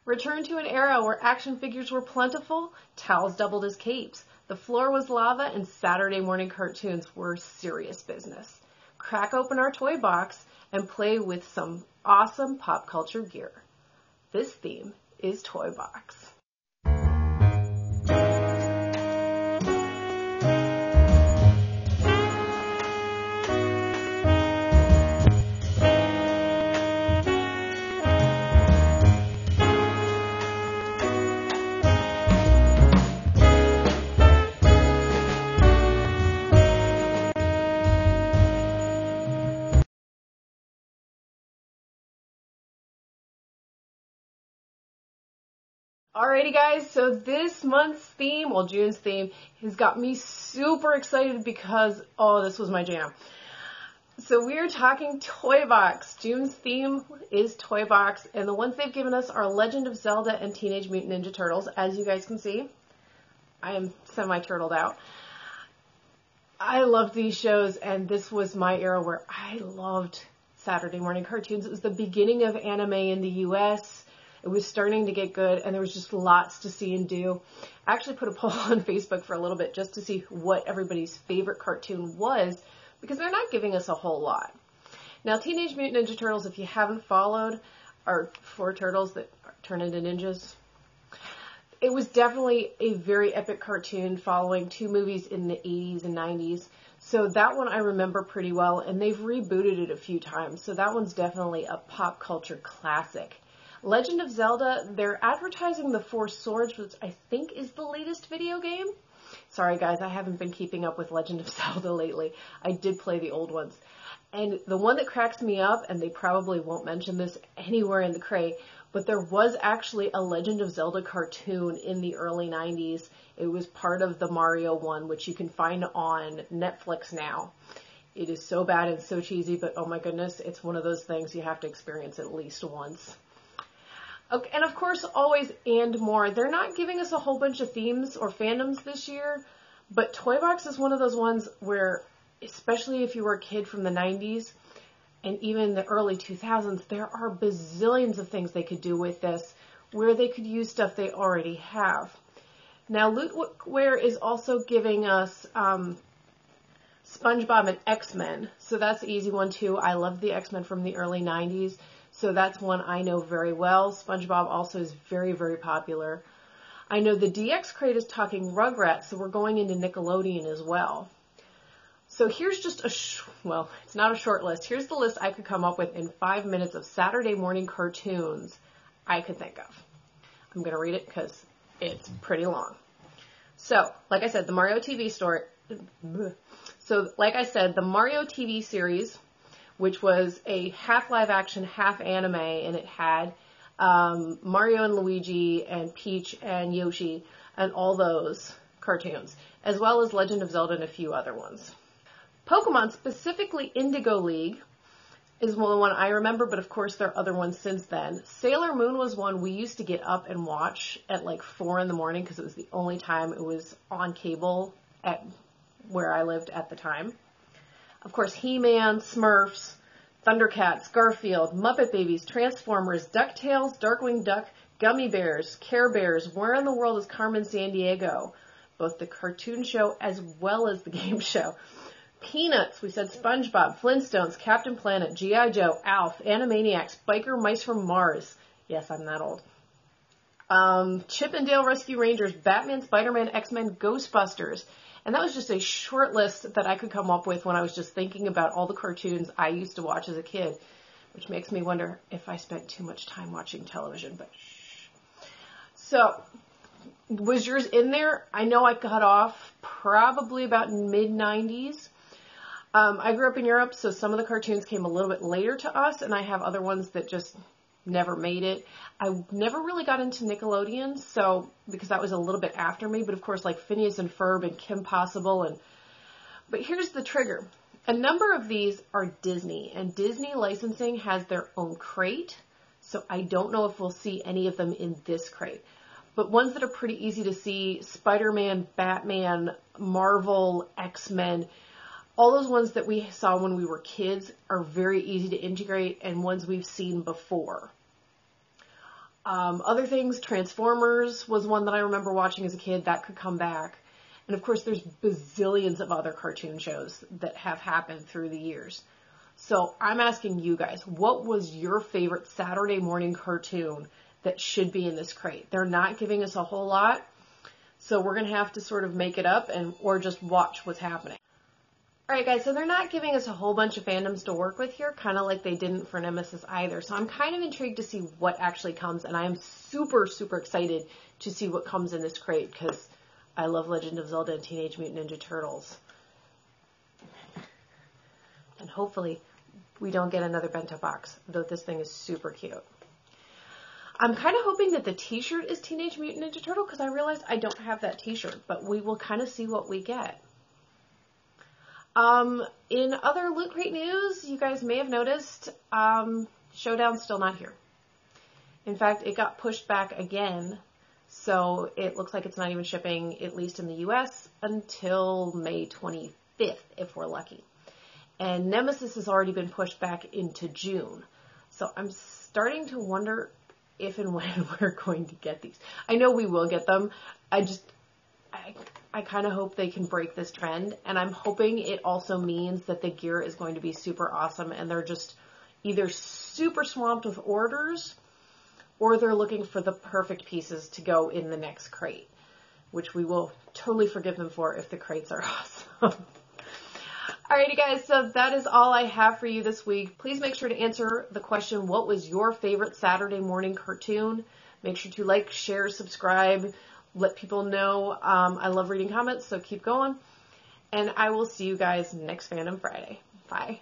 Return to an era where action figures were plentiful, towels doubled as capes, the floor was lava, and Saturday morning cartoons were serious business. Crack open our toy box and play with some awesome pop culture gear. This theme is Toybox. Alrighty guys, so this month's theme, well June's theme, has got me super excited because, oh, this was my jam. So we are talking Toybox. June's theme is Toybox, and the ones they've given us are Legend of Zelda and Teenage Mutant Ninja Turtles, as you guys can see. I am semi-turtled out. I loved these shows, and this was my era where I loved Saturday morning cartoons. It was the beginning of anime in the US. It was starting to get good, and there was just lots to see and do. I actually put a poll on Facebook for a little bit just to see what everybody's favorite cartoon was, because they're not giving us a whole lot. Now, Teenage Mutant Ninja Turtles, if you haven't followed, are 4 turtles that turn into ninjas. It was definitely a very epic cartoon following 2 movies in the 80s and 90s. So that one I remember pretty well, and they've rebooted it a few times. So that one's definitely a pop culture classic. Legend of Zelda, they're advertising the 4 Swords, which I think is the latest video game. Sorry guys, I haven't been keeping up with Legend of Zelda lately. I did play the old ones. And the one that cracks me up, and they probably won't mention this anywhere in the crate, but there was actually a Legend of Zelda cartoon in the early 90s. It was part of the Mario one, which you can find on Netflix now. It is so bad and so cheesy, but oh my goodness, it's one of those things you have to experience at least once. Okay, and of course, always and more. They're not giving us a whole bunch of themes or fandoms this year, but Toybox is one of those ones where, especially if you were a kid from the 90s and even the early 2000s, there are bazillions of things they could do with this where they could use stuff they already have. Now, Lootware is also giving us SpongeBob and X-Men, so that's the easy one too. I love the X-Men from the early 90s. So that's one I know very well. SpongeBob also is very, very popular. I know the DX crate is talking Rugrats, so we're going into Nickelodeon as well. So here's just well, it's not a short list. Here's the list I could come up with in 5 minutes of Saturday morning cartoons I could think of. I'm going to read it because it's pretty long. So, like I said, the Mario TV story. So, like I said, the Mario TV series, which was a half live action, half anime, and it had Mario and Luigi and Peach and Yoshi and all those cartoons, as well as Legend of Zelda and a few other ones. Pokemon, specifically Indigo League, is the one I remember, but of course there are other ones since then. Sailor Moon was one we used to get up and watch at like 4 in the morning because it was the only time it was on cable at where I lived at the time. Of course, He-Man, Smurfs, Thundercats, Garfield, Muppet Babies, Transformers, DuckTales, Darkwing Duck, Gummy Bears, Care Bears, Where in the World is Carmen Sandiego? Both the cartoon show as well as the game show. Peanuts, we said SpongeBob, Flintstones, Captain Planet, G.I. Joe, Alf, Animaniacs, Biker Mice from Mars. Yes, I'm that old. Chip and Dale Rescue Rangers, Batman, Spider-Man, X-Men, Ghostbusters. And that was just a short list that I could come up with when I was just thinking about all the cartoons I used to watch as a kid, which makes me wonder if I spent too much time watching television, but shh. So, was yours in there? I know I cut off probably about mid-90s. I grew up in Europe, so some of the cartoons came a little bit later to us, and I have other ones that just never made it. I never really got into Nickelodeon, so because that was a little bit after me, but of course like Phineas and Ferb and Kim Possible, but here's the trigger. A number of these are Disney, and Disney licensing has their own crate, so I don't know if we'll see any of them in this crate. But ones that are pretty easy to see, Spider-Man, Batman, Marvel, X-Men, all those ones that we saw when we were kids are very easy to integrate and ones we've seen before. Other things, Transformers was one that I remember watching as a kid. That could come back. And of course, there's bazillions of other cartoon shows that have happened through the years. So I'm asking you guys, what was your favorite Saturday morning cartoon that should be in this crate? They're not giving us a whole lot, so we're going to have to sort of make it up or just watch what's happening. Alright guys, so they're not giving us a whole bunch of fandoms to work with here, kind of like they didn't for Nemesis either. So I'm kind of intrigued to see what actually comes, and I am super, super excited to see what comes in this crate, because I love Legend of Zelda and Teenage Mutant Ninja Turtles. And hopefully we don't get another bento box, though this thing is super cute. I'm kind of hoping that the t-shirt is Teenage Mutant Ninja Turtle, because I realized I don't have that t-shirt, but we will kind of see what we get. In other Loot Crate news, you guys may have noticed, Showdown's still not here. In fact, it got pushed back again, so it looks like it's not even shipping, at least in the US, until May 25th, if we're lucky. And Nemesis has already been pushed back into June. So I'm starting to wonder if and when we're going to get these. I know we will get them. I kind of hope they can break this trend, and I'm hoping it also means that the gear is going to be super awesome and they're just either super swamped with orders or they're looking for the perfect pieces to go in the next crate, which we will totally forgive them for if the crates are awesome. Alrighty guys, so that is all I have for you this week. Please make sure to answer the question, what was your favorite Saturday morning cartoon? Make sure to like, share, subscribe. Let people know. I love reading comments, so keep going. And I will see you guys next Fandom Friday. Bye.